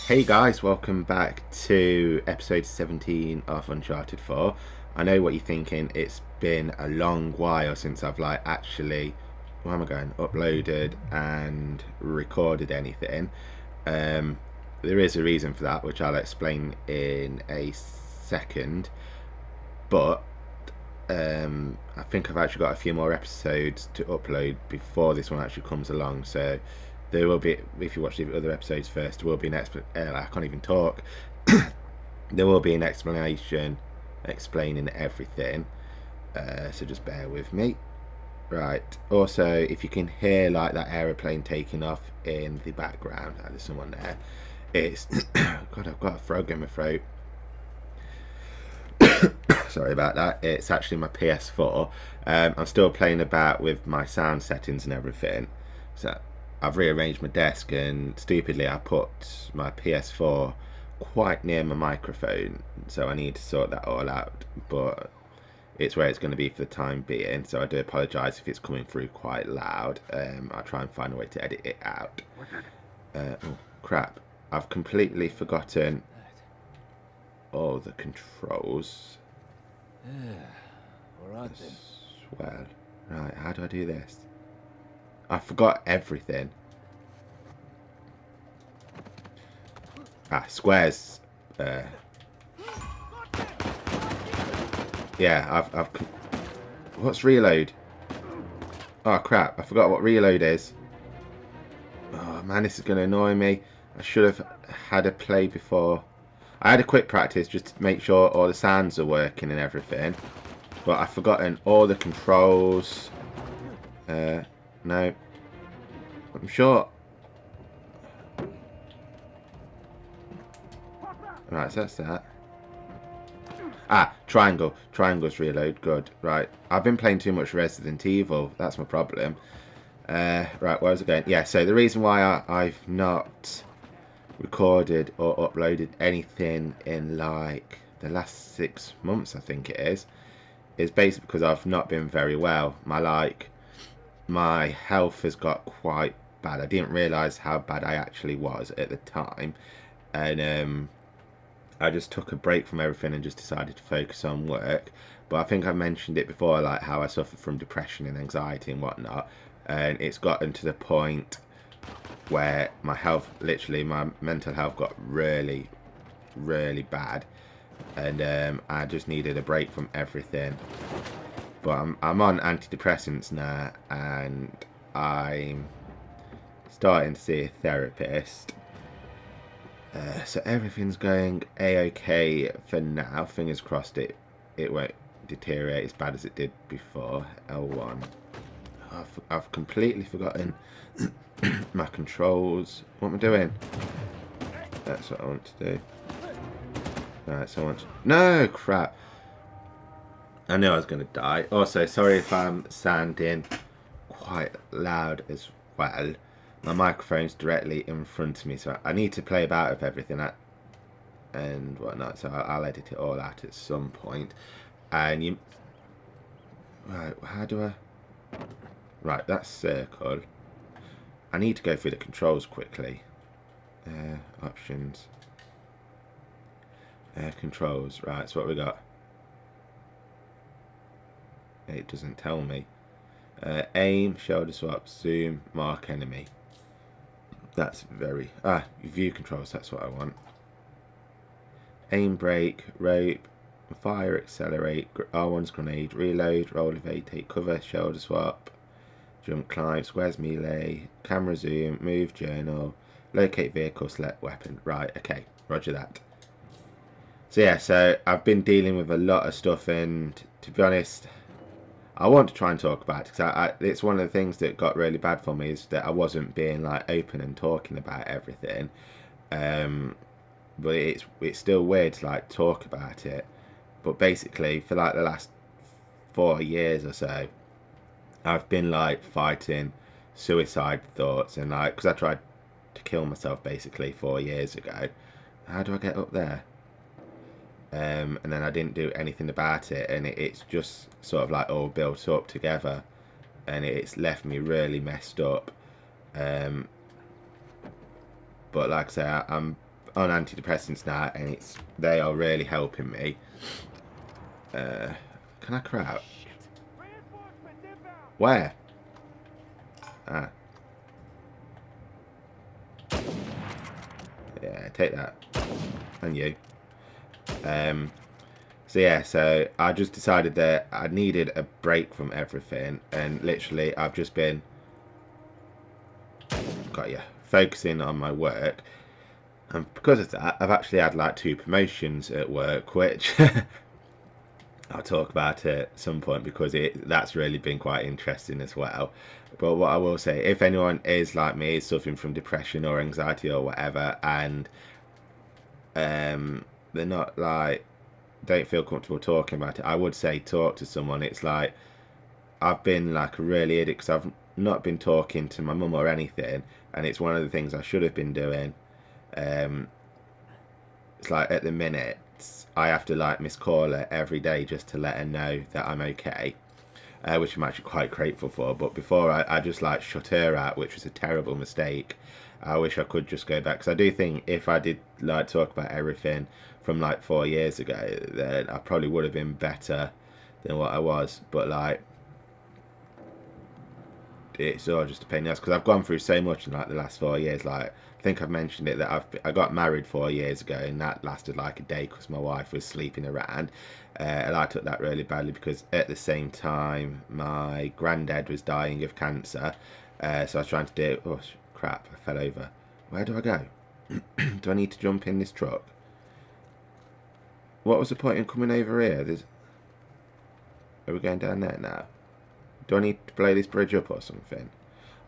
Hey guys, welcome back to episode 17 of Uncharted 4. I know what you're thinking, it's been a long while since I've actually, where am I going, uploaded and recorded anything. There is a reason for that, which I'll explain in a second, but I think I've actually got a few more episodes to upload before this one actually comes along, so there will be, if you watch the other episodes first, there will be an I can't even talk. There will be an explanation explaining everything, so just bear with me. Right, also if you can hear that aeroplane taking off in the background, there's someone there, it's God, I've got a frog in my throat. Sorry about that. It's actually my PS4. I'm still playing about with my sound settings and everything, so I've rearranged my desk, and stupidly I put my PS4 quite near my microphone, so I need to sort that all out, but it's where it's going to be for the time being, so I do apologise if it's coming through quite loud. I'll try and find a way to edit it out. Oh crap, I've completely forgotten all the controls. Alright then. Well, right, how do I do this? I forgot everything. Squares. Yeah, I've. What's reload? Oh crap! I forgot what reload is. Oh man, this is gonna annoy me. I should have had a play before. I had a quick practice just to make sure all the sounds are working and everything, but I've forgotten all the controls. No. I'm sure. Right, so that's that. Triangle. Triangle's reload. Good. Right. I've been playing too much Resident Evil. That's my problem. Right, where was I going? Yeah, so the reason why I've not recorded or uploaded anything in the last 6 months, I think it is basically because I've not been very well. My health has got quite bad. I didn't realise how bad I actually was at the time, and I just took a break from everything and just decided to focus on work. But I think I've mentioned it before, how I suffer from depression and anxiety and whatnot, and it's gotten to the point where my health, literally my mental health, got really, really bad, and I just needed a break from everything. But I'm on antidepressants now, and I'm starting to see a therapist. So everything's going a-okay for now. Fingers crossed it won't deteriorate as bad as it did before. L1. I've completely forgotten my controls. What am I doing? That's what I want to do. Right, so I want to... No, crap. I knew I was going to die. Also, sorry if I'm sounding quite loud as well. My microphone's directly in front of me, so I need to play about with everything and whatnot, so I'll edit it all out at some point. And you... Right, how do I... Right, that's circle. I need to go through the controls quickly. Options. Controls. Right, so what we got? It doesn't tell me. Aim, shoulder swap, zoom, mark enemy. That's very... view controls, that's what I want. Aim, brake, rope, fire, accelerate, R1's grenade, reload, roll, evade, take cover, shoulder swap, jump, climb, squares, melee, camera zoom, move, journal, locate vehicle, select weapon. Right, okay, roger that. So yeah, so I've been dealing with a lot of stuff, and to be honest, I want to try and talk about it, because it's one of the things that got really bad for me, is that I wasn't being open and talking about everything. But it's still weird to talk about it. But basically, for the last 4 years or so, I've been fighting suicide thoughts, and because I tried to kill myself basically 4 years ago. How do I get up there? And then I didn't do anything about it, and it's just sort of all built up together, and it's left me really messed up. But like I say, on antidepressants now, and they are really helping me. Can I crouch? Where? Ah. Yeah, take that. And you. So yeah, so I just decided that I needed a break from everything, and literally I've just been focusing on my work, and because of that I've actually had like 2 promotions at work, which I'll talk about it at some point because that's really been quite interesting as well. But what I will say, if anyone is like me, is suffering from depression or anxiety or whatever, and they're not like, don't feel comfortable talking about it, I would say talk to someone. It's like, I've been like a really idiot because I've not been talking to my mum or anything, and it's one of the things I should have been doing. It's like at the minute I have to like miss call her every day just to let her know that I'm okay, which I'm actually quite grateful for. But before I just like shut her out, which was a terrible mistake. I wish I could just go back, because I do think if I did like talk about everything from like 4 years ago, then I probably would have been better than what I was. But like, it's all just a pain in the ass, because I've gone through so much in like the last 4 years. Like, I think I've mentioned it that I got married 4 years ago, and that lasted like a day because my wife was sleeping around, and I took that really badly because at the same time my granddad was dying of cancer. So I was trying to do, oh crap, I fell over. Where do I go? Do I need to jump in this truck? What was the point in coming over here? Are we going down there now? Do I need to blow this bridge up or something?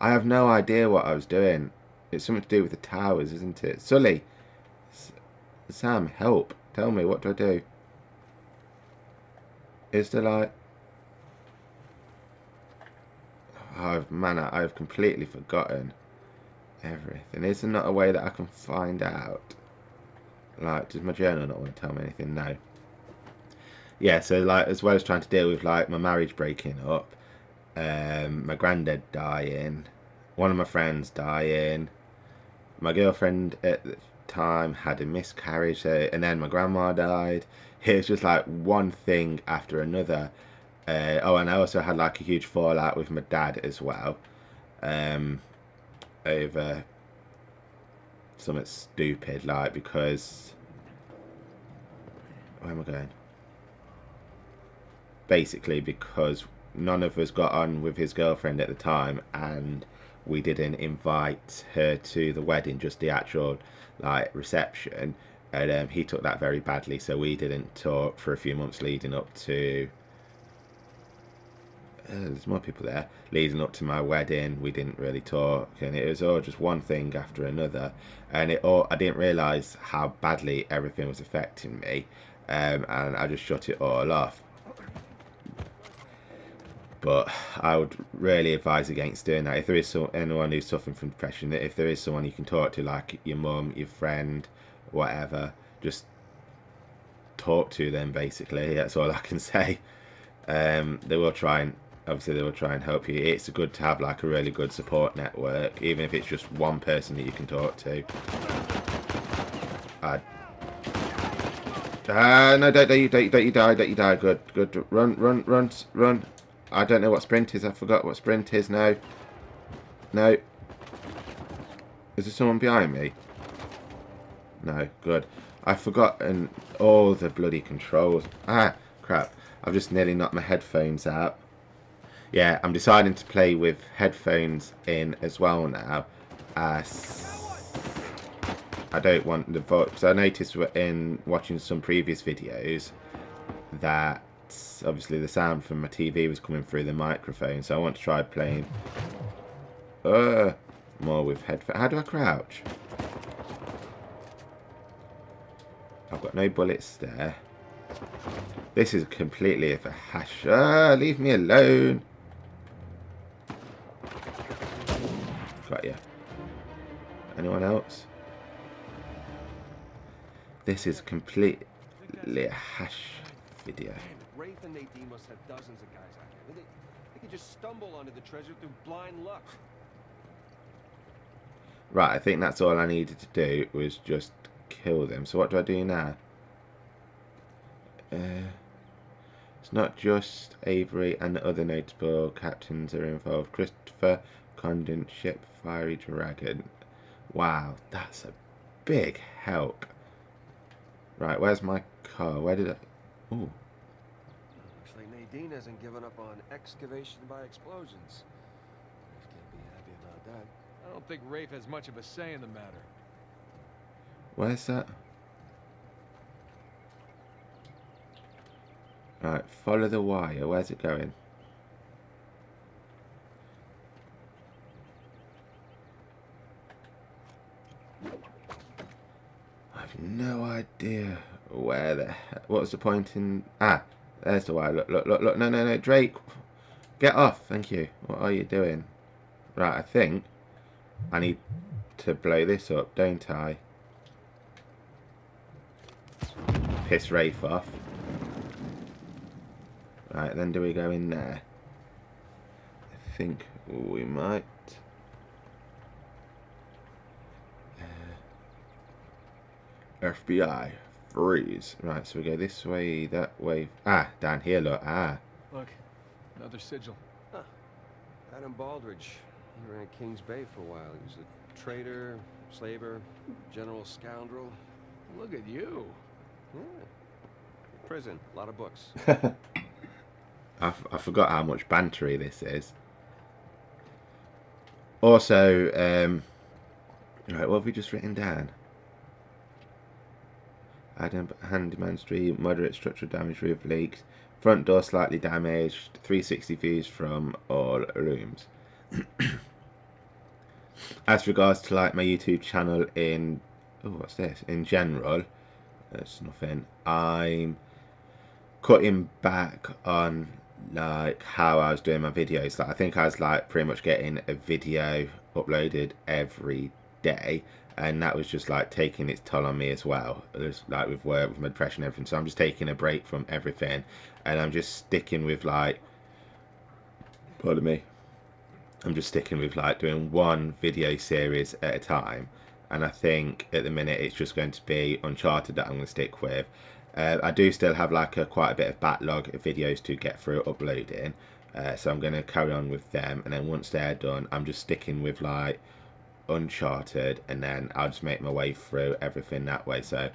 I have no idea what I was doing. It's something to do with the towers, isn't it? Sully! Sam, help. Tell me, what do I do? Is there like... Oh, man, I've completely forgotten everything. Is there not a way that I can find out? Like, does my journal not want to tell me anything? No. Yeah, so like, as well as trying to deal with like my marriage breaking up, my granddad dying, one of my friends dying, my girlfriend at the time had a miscarriage, and then my grandma died. It was just like one thing after another. Oh, and I also had like a huge fallout with my dad as well, over something stupid, like, because... Where am I going? Basically because none of us got on with his girlfriend at the time, and we didn't invite her to the wedding, just the actual like reception, and he took that very badly, so we didn't talk for a few months leading up to there's more people there, leading up to my wedding. We didn't really talk, and it was all just one thing after another, and I didn't realise how badly everything was affecting me, and I just shut it all off. But I would really advise against doing that. If there is anyone who's suffering from depression, if there is someone you can talk to, like your mum, your friend, whatever, just talk to them, basically. That's all I can say. They will try and, obviously they will try and help you. It's good to have like a really good support network, even if it's just one person that you can talk to. No, don't you die. Good. Run. I don't know what sprint is. I forgot what sprint is now. No. Is there someone behind me? No, good. I've forgotten all the bloody controls. Ah, crap. I've just nearly knocked my headphones out. Yeah, I'm deciding to play with headphones in as well now, as I don't want the voice. Because I noticed in watching some previous videos that obviously the sound from my TV was coming through the microphone, so I want to try playing more with headphones. How do I crouch? I've got no bullets there. This is completely a hash. Leave me alone. Got you. Anyone else? This is completely a hash video. Rafe and Nadine must have dozens of guys out here. They could just stumble onto the treasure through blind luck. Right, I think that's all I needed to do, was just kill them. So what do I do now? It's not just Avery and the other notable captains are involved. Christopher, Condon, Ship, Fiery Dragon. Wow, that's a big help. Right, where's my car? Where did I... Ooh. Looks like Nadine hasn't given up on excavation by explosions. Rafe can't be happy about that. I don't think Rafe has much of a say in the matter. Where's that? Right, follow the wire. Where's it going? I have no idea where the hell... What was the point in... Ah, there's the wire. Look, look, look, look. No, no, no. Drake, get off. Thank you. What are you doing? Right, I think I need to blow this up, don't I? Piss Rafe off. Right, then do we go in there? I think we might. FBI, freeze. Right, so we go this way, that way. Ah, down here, look. Ah. Look, another sigil. Huh. Adam Baldridge. He ran Kings Bay for a while. He was a traitor, slaver, general scoundrel. Look at you. Yeah. Prison, a lot of books. I forgot how much bantery this is. Also, right, what have we just written down? Adam Handyman Street, moderate structural damage, roof leaks, front door slightly damaged, 360 views from all rooms. As regards to like my YouTube channel in, oh, what's this? In general, that's nothing. I'm cutting back on like how I was doing my videos. Like I think I was like pretty much getting a video uploaded every day, and that was just like taking its toll on me as well. It was like with work, with my depression and everything. So I'm just taking a break from everything, and I'm just sticking with like, pardon me, I'm just sticking with like doing one video series at a time. And I think at the minute it's just going to be Uncharted that I'm going to stick with. I do still have like quite a bit of backlog of videos to get through uploading, so I'm going to carry on with them, and then once they're done I'm just sticking with like Uncharted, and then I'll just make my way through everything that way. So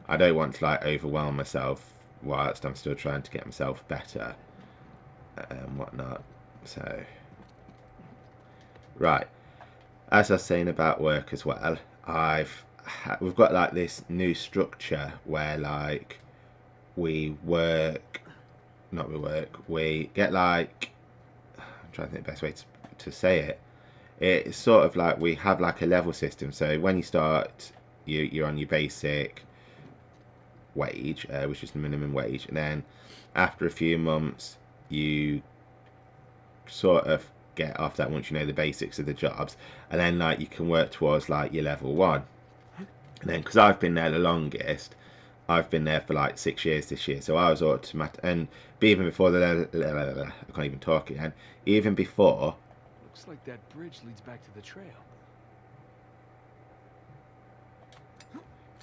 I don't want to like overwhelm myself whilst I'm still trying to get myself better and whatnot. So right, as I was saying about work as well, we've got like this new structure where like we get like, I'm trying to think the best way to say it. It's sort of like we have like a level system. So when you start, you're on your basic wage, which is the minimum wage, and then after a few months you sort of get off that once you know the basics of the jobs, and then like you can work towards like your level 1. And then because I've been there the longest, I've been there for like 6 years this year, so I was automatic. And even before I can't even talk again. Even before. Looks like that bridge leads back to the trail.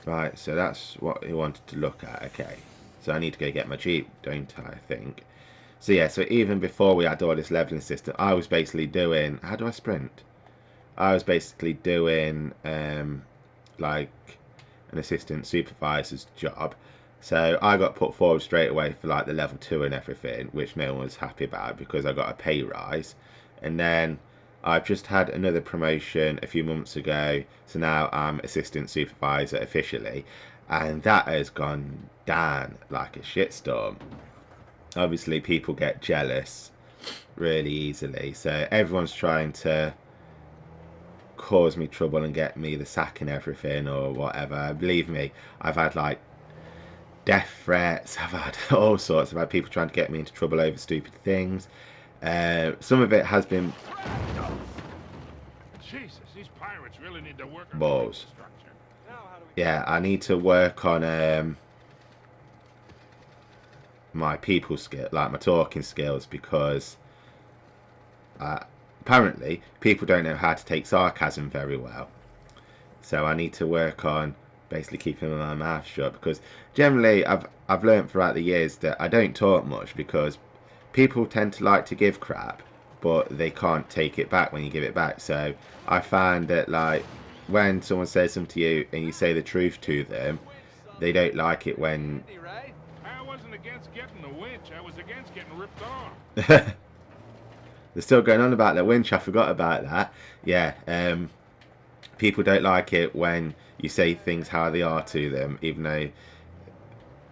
Right, so that's what he wanted to look at. Okay, so I need to go get my Jeep, don't I think? So yeah, so even before we had all this leveling system, I was basically doing, how do I sprint? I was basically doing like an assistant supervisor's job. So I got put forward straight away for like the level 2 and everything, which no one was happy about because I got a pay rise. And then I've just had another promotion a few months ago, so now I'm assistant supervisor officially, and that has gone down like a shitstorm. Obviously people get jealous really easily, so everyone's trying to cause me trouble and get me the sack and everything or whatever. Believe me, I've had like death threats, I've had all sorts. I've had people trying to get me into trouble over stupid things. Some of it has been Jesus, these pirates really need to work on balls. infrastructure. Yeah, I need to work on my people skill, like my talking skills, because apparently people don't know how to take sarcasm very well. So I need to work on basically keeping my mouth shut, because generally I've learned throughout the years that I don't talk much because people tend to like to give crap, but they can't take it back when you give it back. So I find that, like, when someone says something to you and you say the truth to them, they don't like it when... I wasn't against getting the winch. I was against getting ripped off. They're still going on about the winch. I forgot about that. Yeah, people don't like it when you say things how they are to them, even though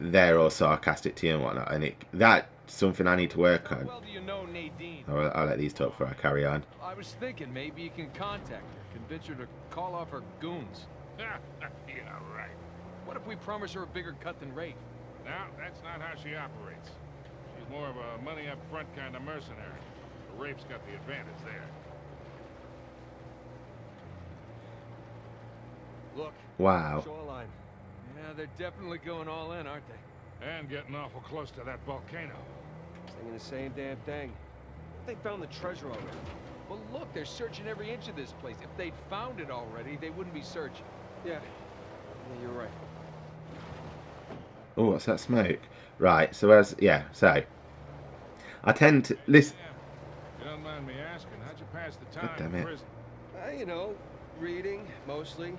they're all sarcastic to you and whatnot. And that's something I need to work on. Well, do you know Nadine? I'll let these talk before I carry on. I was thinking maybe you can contact her, convince her to call off her goons. Yeah, right. What if we promise her a bigger cut than Rafe? No, that's not how she operates. She's more of a money-up-front kind of mercenary. The Rafe's got the advantage there. Look. Wow. Shoreline. Yeah, they're definitely going all in, aren't they? And getting awful close to that volcano. Thinking the same damn thing. They found the treasure already. Well, look, they're searching every inch of this place. If they'd found it already, they wouldn't be searching. Yeah, you're right. Oh, what's that smoke? Right, so so I tend to listen. If you don't mind me asking, how'd you pass the God time damn in it. prison? You know, reading, mostly.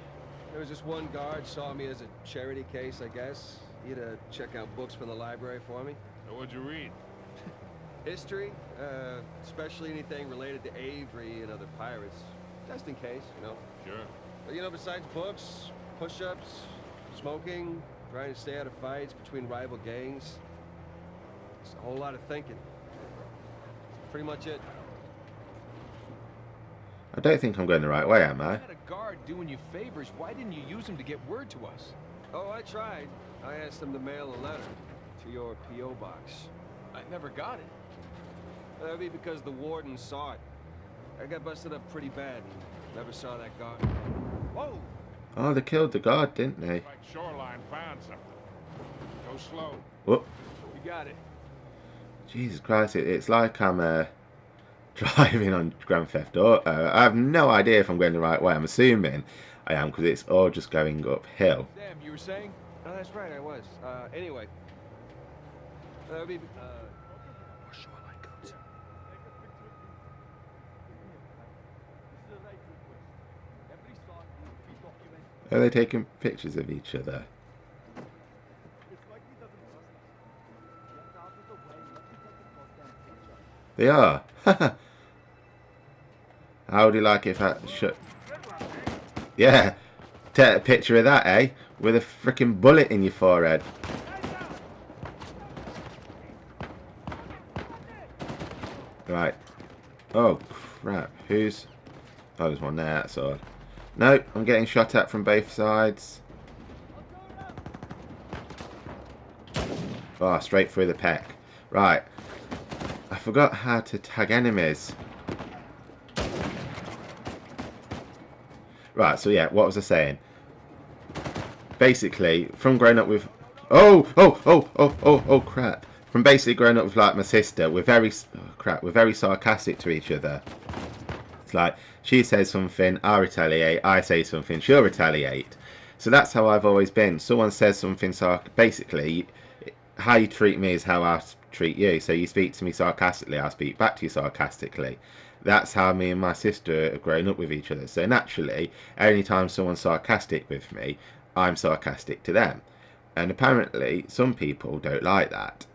There was this one guard saw me as a charity case, I guess. He had to check out books from the library for me. So what'd you read? History, especially anything related to Avery and other pirates. Just in case, you know. Sure. But, you know, besides books, push-ups, smoking, trying to stay out of fights between rival gangs, it's a whole lot of thinking. Pretty much it. I don't think I'm going the right way, am I? You had a guard doing you favors. Why didn't you use him to get word to us? Oh, I tried. I asked them to mail a letter to your P.O. box. I never got it. That'd be because the warden saw it. I got busted up pretty bad and never saw that guard. Whoa! Oh, they killed the guard, didn't they? Like Shoreline found something. Go slow. Whoop. You got it. Jesus Christ, it's like I'm driving on Grand Theft Auto. I have no idea if I'm going the right way. I'm assuming I am, because it's all just going uphill. Damn, you were saying? Oh, that's right, I was. Anyway. That'd be, Shoreline codes. Are they taking pictures of each other? They are. How would you like if I should... Yeah. Take a picture of that, eh? With a freaking bullet in your forehead. Right. Oh, crap. Who's... Oh, there's one there, that's all. No, I'm getting shot at from both sides. Oh, straight through the pec. Right. I forgot how to tag enemies. Right, so yeah, what was I saying? Basically, from growing up with... Oh, crap. From basically growing up with, like, my sister, we're very... Oh, crap, we're very sarcastic to each other. It's like, she says something, I retaliate, I say something, she'll retaliate. So that's how I've always been. Someone says something, basically, how you treat me is how I treat you. So you speak to me sarcastically, I speak back to you sarcastically. That's how me and my sister have grown up with each other. So naturally, anytime someone's sarcastic with me, I'm sarcastic to them. And apparently, some people don't like that.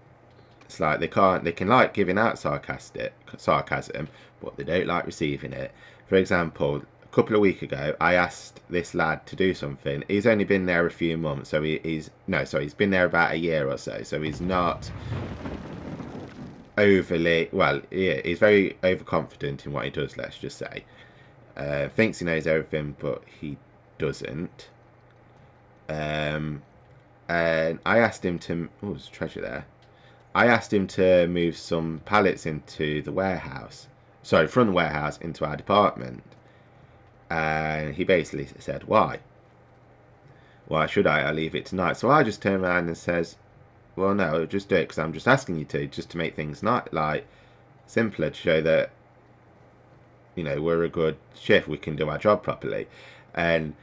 It's like they can like giving out sarcasm, but they don't like receiving it. For example, a couple of weeks ago, I asked this lad to do something. He's only been there a few months, so he's been there about a year or so. So he's not overly, well, yeah, he's very overconfident in what he does, let's just say. Thinks he knows everything, but he doesn't. And I asked him to... Oh, there's treasure there. I asked him to move some pallets into the warehouse. Sorry, from the warehouse into our department. And he basically said, why? Why should I? I'll leave it tonight. So I just turned around and says, well, no, just do it because I'm just asking you to, just to make things not like simpler, to show that, you know, we're a good shift, we can do our job properly. And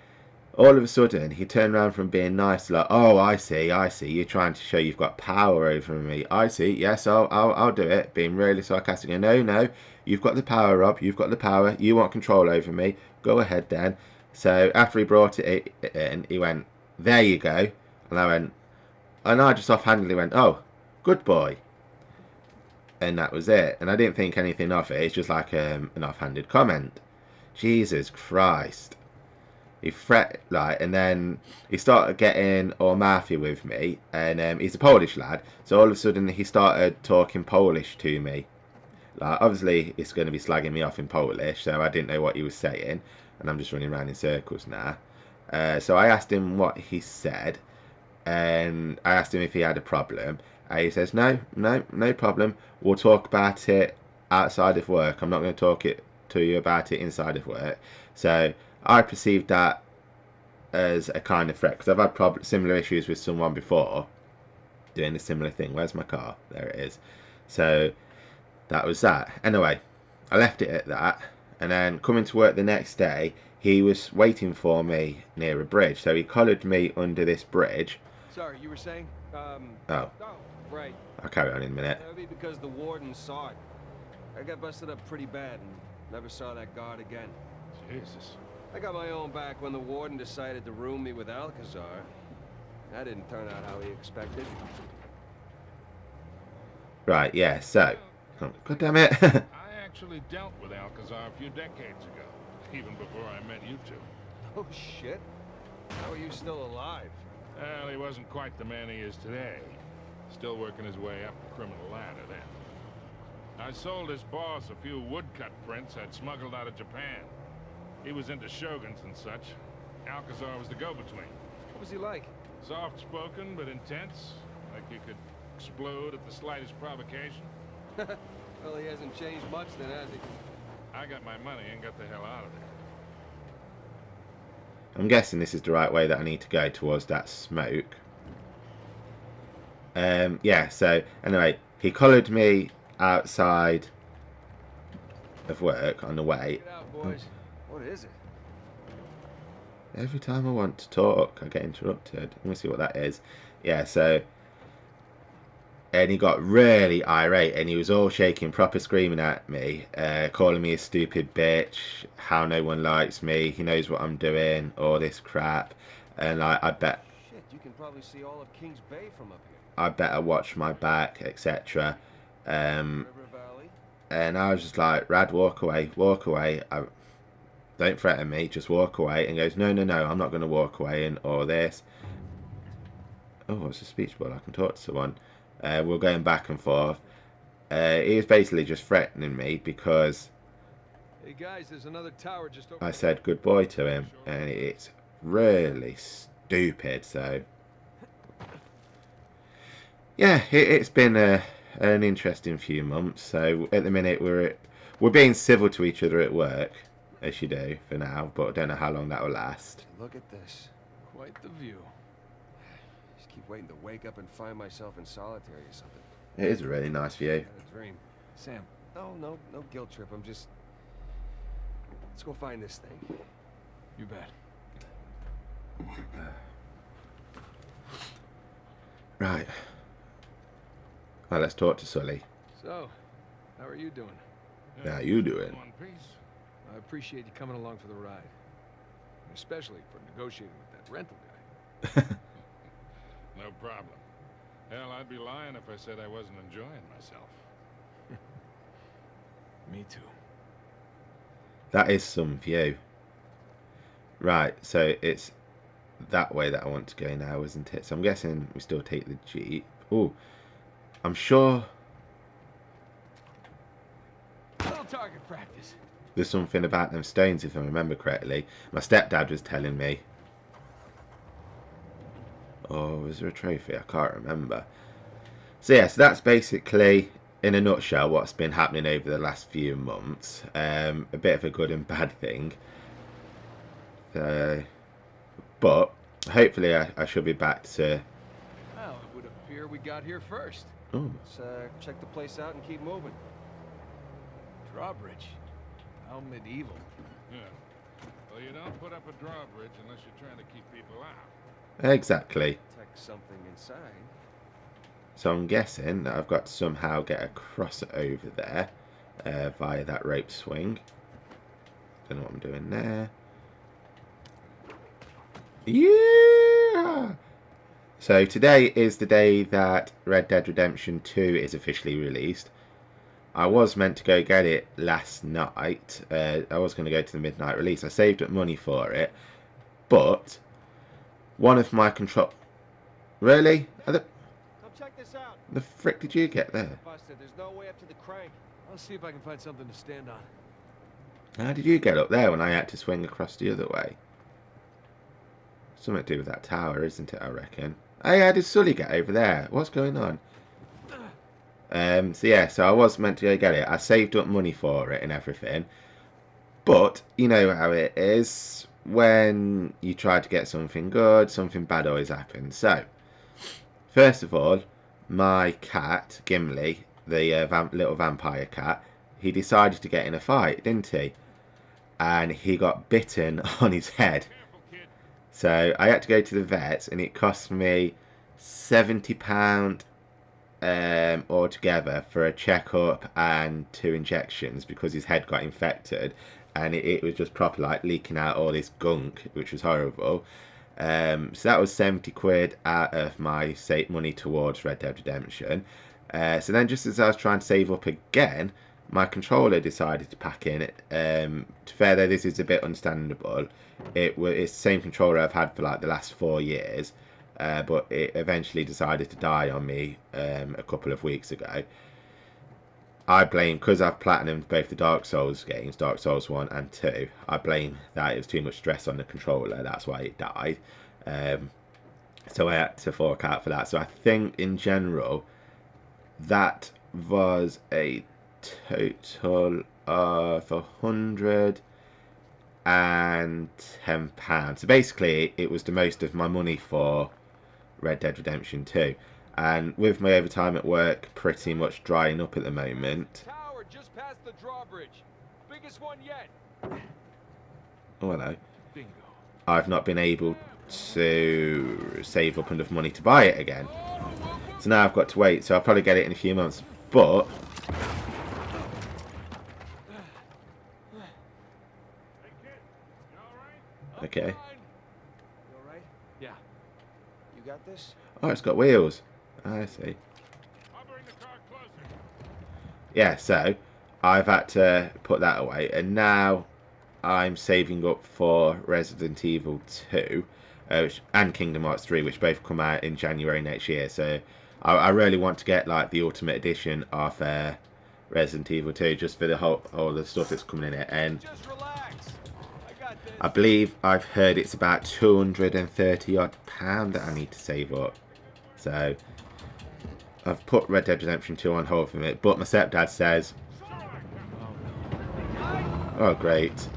All of a sudden, he turned around from being nice, like, "Oh, I see. You're trying to show you've got power over me. I see. Yes, I'll do it." Being really sarcastic. And no, you've got the power, Rob. You've got the power. You want control over me. Go ahead then. So after he brought it in, he went, "There you go." And I went, and I just offhandedly went, "Oh, good boy." And that was it. And I didn't think anything of it. It's just like an offhanded comment. Jesus Christ. He fret like, and then he started getting all mathy with me, and he's a Polish lad, so all of a sudden he started talking Polish to me. Like, obviously it's going to be slagging me off in Polish, so I didn't know what he was saying, and I'm just running around in circles now. So I asked him what he said, and I asked him if he had a problem, and he says, no problem, we'll talk about it outside of work. I'm not going to talk to you about it inside of work. So I perceived that as a kind of threat, because I've had similar issues with someone before doing a similar thing. Where's my car? There it is. So that was that. Anyway, I left it at that, and then coming to work the next day, he was waiting for me near a bridge. So he collared me under this bridge. Sorry, you were saying? Oh, Right. I'll carry on in a minute. That would be because the warden saw it. I got busted up pretty bad and never saw that guard again. Jesus. I got my own back when the warden decided to room me with Alcazar. That didn't turn out how he expected. Right, yeah, so... Oh, God damn it. I actually dealt with Alcazar a few decades ago, even before I met you two. Oh, shit. How are you still alive? Well, he wasn't quite the man he is today. Still working his way up the criminal ladder then. I sold his boss a few woodcut prints I'd smuggled out of Japan. He was into shoguns and such. Alcazar was the go-between. What was he like? Soft-spoken but intense, like you could explode at the slightest provocation. Well, he hasn't changed much then, has he? I got my money and got the hell out of there. I'm guessing this is the right way that I need to go towards that smoke. Yeah, so anyway, he collared me outside of work on the way. Get out, boys. What is it? Every time I want to talk, I get interrupted. Let me see what that is. Yeah, so... And he got really irate, and he was all shaking, proper screaming at me, calling me a stupid bitch, how no one likes me, he knows what I'm doing, all this crap. And I bet... Shit, you can probably see all of Kings Bay from up here. I better watch my back, etc. River Valley. And I was just like, Rad, walk away. Don't threaten me, just walk away. And goes, no, I'm not going to walk away and all this. Oh, it's a speech bubble, I can talk to someone. We're going back and forth. He was basically just threatening me because Hey guys, there's another tower just over I said good boy to him. And it's really stupid, so... Yeah, it's been an interesting few months. So at the minute we're being civil to each other at work, as you do for now, but I don't know how long that will last. Look at this. Quite the view. Just keep waiting to wake up and find myself in solitary or something. It is a really nice view. Had a dream. Sam, No guilt trip. I'm just... Let's go find this thing. you bet. Right. Well, let's talk to Sully. So, how are you doing? How you doing? One piece. I appreciate you coming along for the ride. Especially for negotiating with that rental guy. No problem. Hell, I'd be lying if I said I wasn't enjoying myself. Me too. That is some view. Right, so it's that way that I want to go now, isn't it? So I'm guessing we still take the Jeep. Oh, I'm sure Little target practice. there's something about them stones, if I remember correctly. My stepdad was telling me. Oh, was there a trophy? I can't remember. So yeah, so that's basically, in a nutshell, what's been happening over the last few months. A bit of a good and bad thing. But hopefully I should be back to... Well, it would appear we got here first. Oh, Let's check the place out and keep moving. Drawbridge. How medieval. Yeah. Well, you don't put up a drawbridge unless you're trying to keep people out. Exactly. Protect something inside. So I'm guessing that I've got to somehow get across over there via that rope swing. Don't know what I'm doing there. Yeah! So today is the day that Red Dead Redemption 2 is officially released. I was meant to go get it last night. I was going to go to the midnight release. I saved up money for it. But one of my control... Really? Come check this out. The frick did you get there? Busted. There's no way up to the crank. I'll see if I can find something to stand on. How did you get up there when I had to swing across the other way? Something to do with that tower, isn't it, I reckon? Hey, how did Sully get over there? What's going on? So yeah, so I was meant to go get it. I saved up money for it and everything. But, you know how it is. When you try to get something good, something bad always happens. So, first of all, my cat, Gimli, the little vampire cat, he decided to get in a fight, didn't he? And he got bitten on his head. So I had to go to the vet, and it cost me £70 altogether for a checkup and 2 injections because his head got infected, and it was just proper like leaking out all this gunk, which was horrible. So that was 70 quid out of my money towards Red Dead Redemption. So then, just as I was trying to save up again, my controller decided to pack in. To be fair though, this is a bit understandable. It's the same controller I've had for like the last 4 years, but it eventually decided to die on me a couple of weeks ago. I blame, because I've platinumed both the Dark Souls games, Dark Souls 1 and 2, I blame that it was too much stress on the controller, that's why it died. So I had to fork out for that. So I think in general, that was a total of £110. So basically, it was the most of my money for Red Dead Redemption 2. And with my overtime at work pretty much drying up at the moment. Tower just past the drawbridge. Biggest one yet. Oh, hello. Bingo. I've not been able to save up enough money to buy it again. So now I've got to wait. So I'll probably get it in a few months. But okay. You alright? Yeah. You got this? Oh, it's got wheels. I see. I'll bring the car closer. Yeah, so I've had to put that away, and now I'm saving up for Resident Evil 2 and Kingdom Hearts 3, which both come out in January next year. So I really want to get like the Ultimate Edition of Resident Evil 2 just for the whole the stuff that's coming in it. And Just relax. I got this. I believe I've heard it's about £230 odd that I need to save up. So I've put Red Dead Redemption 2 on hold for a minute, but my stepdad says, oh great,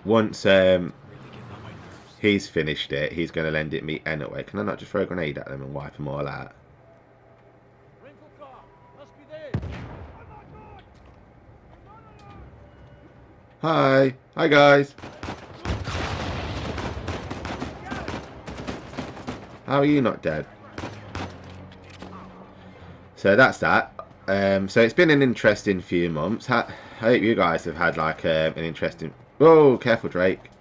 once he's finished it, he's going to lend it me anyway. Can I not just throw a grenade at them and wipe them all out? Hi guys, how are you not dead? So that's that. So it's been an interesting few months. I hope you guys have had like an interesting... Whoa, careful Drake.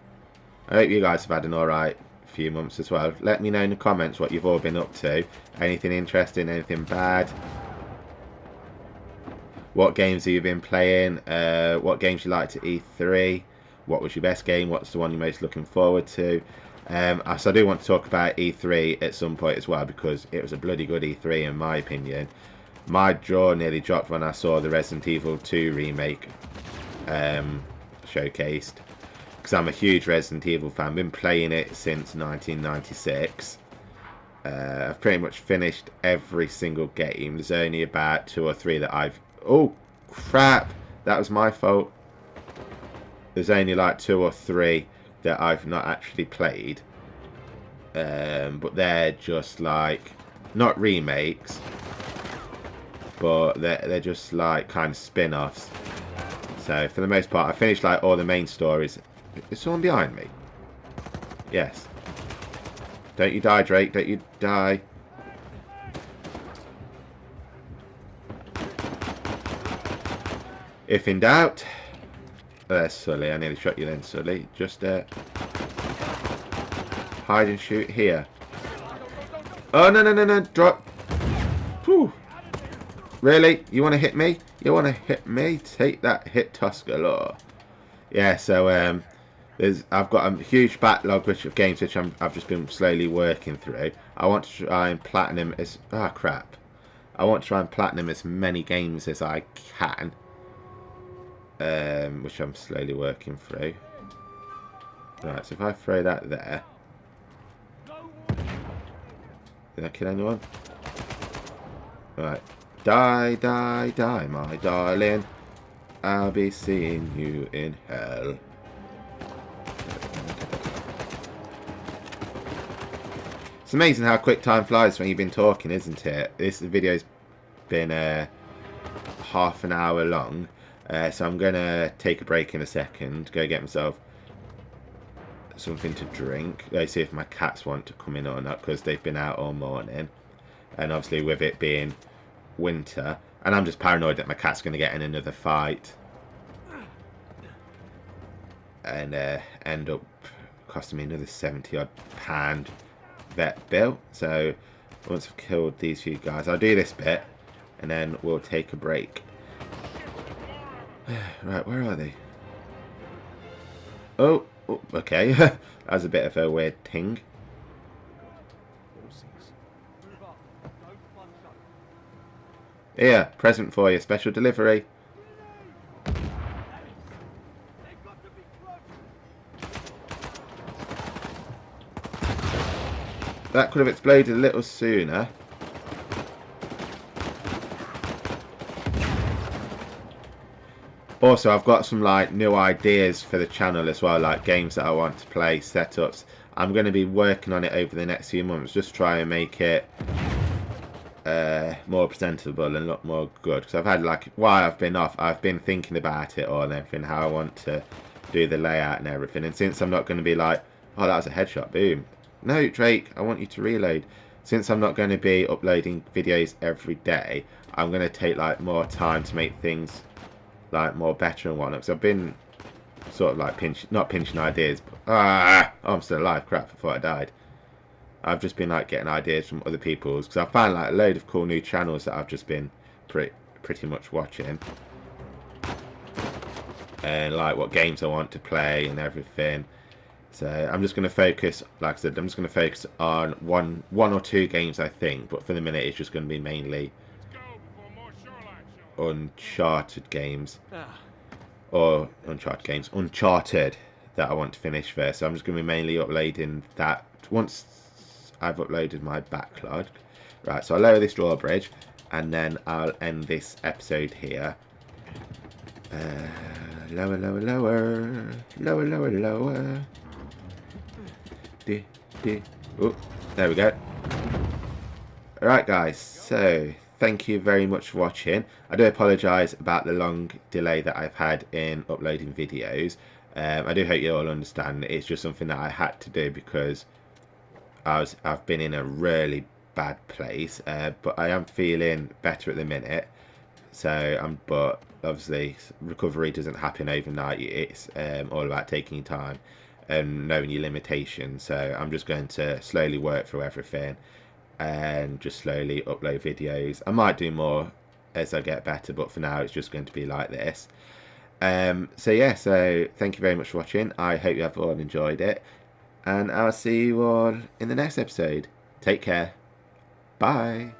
I hope you guys have had an alright few months as well. Let me know in the comments what you've all been up to. Anything interesting, anything bad. What games have you been playing? What games you liked at E3? What was your best game? What's the one you're most looking forward to? So I do want to talk about E3 at some point as well, because it was a bloody good E3 in my opinion. My jaw nearly dropped when I saw the Resident Evil 2 remake showcased, because I'm a huge Resident Evil fan. Been playing it since 1996. I've pretty much finished every single game. There's only about 2 or 3 that I've... Oh crap, that was my fault. There's only like 2 or 3 that I've not actually played, but they're just like not remakes, but they're just like kind of spin-offs. So for the most part, I finished like all the main stories Is someone behind me? Yes. Don't you die, Drake. Don't you die. If in doubt. There's Sully. I nearly shot you then, Sully. Just hide and shoot here. Oh, no, no, no, no. Drop. Whew. Really? You want to hit me? You want to hit me? Take that hit, Tuscalore. Yeah, so I've got a huge backlog of games which I've just been slowly working through. I want to try and platinum as... Ah, crap. I want to try and platinum as many games as I can. Which I'm slowly working through. Right, so if I throw that there... Did I kill anyone? Right. Die, die, die, my darling. I'll be seeing you in hell. It's amazing how quick time flies when you've been talking, isn't it? This video's been half an hour long. So I'm going to take a break in a second. Go get myself something to drink. See if my cats want to come in or not, because they've been out all morning. And obviously with it being winter, and I'm just paranoid that my cat's going to get in another fight and end up costing me another £70-odd vet bill. So once I've killed these few guys, I'll do this bit and then we'll take a break. Right, where are they? Oh, okay. That was a bit of a weird ting. Here, present for you, special delivery. That could have exploded a little sooner. Also, I've got some like new ideas for the channel as well, like games that I want to play, setups. I'm going to be working on it over the next few months, just try and make it more presentable and look more good. Because I've had, like, while I've been off, I've been thinking about it all and everything, how I want to do the layout and everything. And since I'm not going to be like, oh, that was a headshot, boom. No, Drake, I want you to reload. Since I'm not going to be uploading videos every day, I'm going to take like more time to make things like more better and whatnot. Because I've been sort of like not pinching ideas, but oh, I'm still alive. Crap, I thought I died. I've just been like getting ideas from other people's, because I found like a load of cool new channels that I've just been pretty much watching, and like what games I want to play and everything. So I'm just going to focus, like I said, I'm just going to focus on one or two games, I think. But for the minute, it's just going to be mainly Uncharted games. Or Uncharted that I want to finish first. So I'm just going to be mainly uploading that once I've uploaded my backlog. Right, so I'll lower this drawbridge, and then I'll end this episode here. Lower, lower, lower. Lower, lower, lower. Oh, there we go. Alright guys, so thank you very much for watching. I do apologise about the long delay that I've had in uploading videos. I do hope you all understand. It's just something that I had to do because I've been in a really bad place, but I am feeling better at the minute. So but obviously recovery doesn't happen overnight. It's all about taking time and knowing your limitations. So I'm just going to slowly work through everything and just slowly upload videos. I might do more as I get better, but for now it's just going to be like this. So yeah, so thank you very much for watching. I hope you have all enjoyed it, and I'll see you all in the next episode. Take care. Bye.